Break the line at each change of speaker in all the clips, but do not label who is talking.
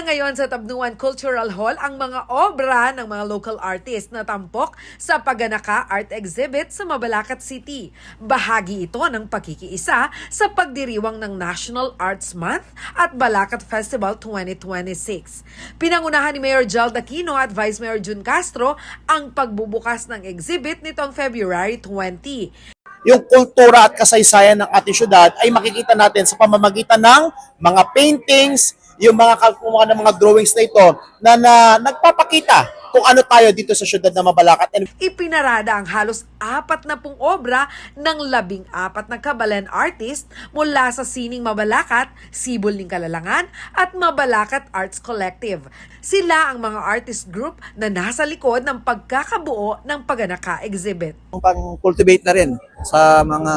ngayon sa Tabnuan Cultural Hall ang mga obra ng mga local artists na tampok sa Paganaka Art Exhibit sa Mabalacat City. Bahagi ito ng pagkikiisa sa pagdiriwang ng National Arts Month at Balacat Festival 2026. Pinangunahan ni Mayor Jald Aquino at Vice Mayor Jun Castro ang pagbubukas ng exhibit nitong February 20.
Yung kultura at kasaysayan ng ating syudad ay makikita natin sa pamamagitan ng mga paintings, yung mga kumuha ng mga drawings na ito na nagpapakita kung ano tayo dito sa syudad na Mabalacat.
Ipinarada ang halos 40 obra ng 14 na kabalan artist mula sa Sining Mabalacat, Sibol ng Kalalangan at Mabalacat Arts Collective. Sila ang mga artist group na nasa likod ng pagkakabuo ng Paganaka exhibit.
Pang-cultivate na rin sa mga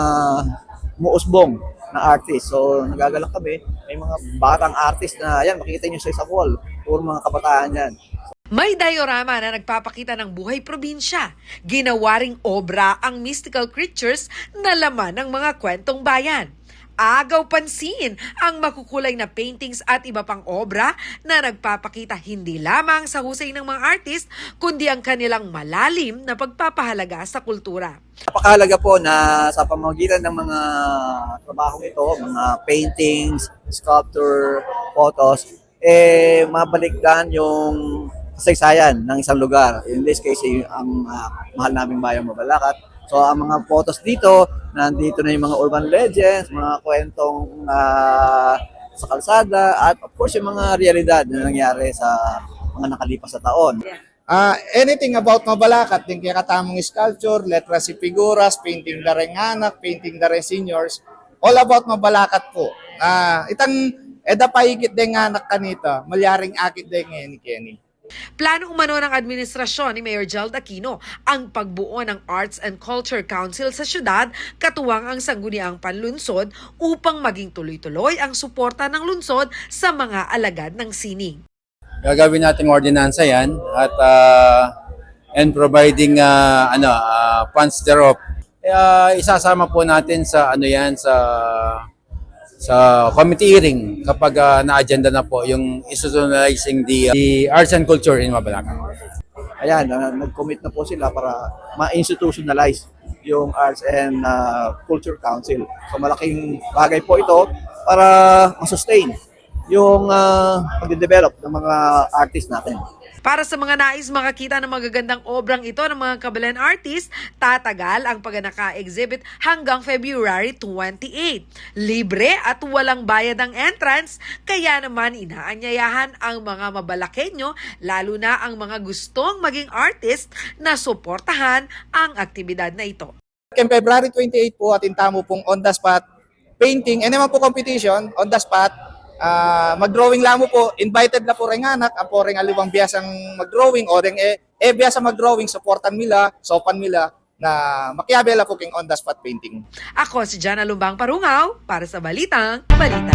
muusbong na artist. So nagagalak kami, may mga batang artist na yan, makikita nyo sa isang wall, puro mga kabataan yan.
May diorama na nagpapakita ng buhay probinsya. Ginawa ring obra ang mystical creatures na laman ng mga kwentong bayan. Agaw pansin ang makukulay na paintings at iba pang obra na nagpapakita hindi lamang sa husay ng mga artist, kundi ang kanilang malalim na pagpapahalaga sa kultura.
Napakahalaga po na sa pamamagitan ng mga trabahong ito, mga paintings, sculpture, photos, mabalikdan yung kasaysayan ng isang lugar. In this case, ang mahal naming bayang Mabalacat. So ang mga photos dito, nandito na yung mga urban legends, mga kwentong sa kalsada, at of course yung mga realidad na nangyari sa mga nakalipas na taon.
Anything about Mabalacat, yung kakatamong sculpture, letrasi figuras, painting the anak, painting the seniors, all about Mabalacat po. Itang paigit din anak kanita, malyaring akit din ni Kenny.
Plano umano ng administrasyon ni Mayor Jald Aquino ang pagbuo ng Arts and Culture Council sa syudad, katuwang ang sangguniang panlunsod upang maging tuloy-tuloy ang suporta ng lungsod sa mga alagad ng sining.
Gagawin nating ordinansa yan at and providing funds thereof. Isasama po natin sa sa committee hearing kapag na-agenda na po yung institutionalizing the arts and culture in Mabalacat.
Ayan, nag-commit na po sila para ma-institutionalize yung Arts and Culture Council. So malaking bagay po ito para ma-sustain yung pag-develop ng mga artists natin.
Para sa mga nais makakita ng magagandang obrang ito ng mga kabalan artist, tatagal ang Paganaka exhibit hanggang February 28. Libre at walang bayad ang entrance, kaya naman inaanyayahan ang mga Mabalaqueño, lalo na ang mga gustong maging artist, na suportahan ang aktibidad na ito.
Kaya February 28 po, atin tamo pong on the spot painting, naman po competition, on the spot. Mag-drawing lang mo po, invited na po rin anak, ang po rin alibang biyasang mag-drawing, o rin biyasa mag-drawing, supportan nila, sopan nila, na makiabela po king on the spot painting.
Ako si Jana Lumbang Parungaw para sa Balitang Balita.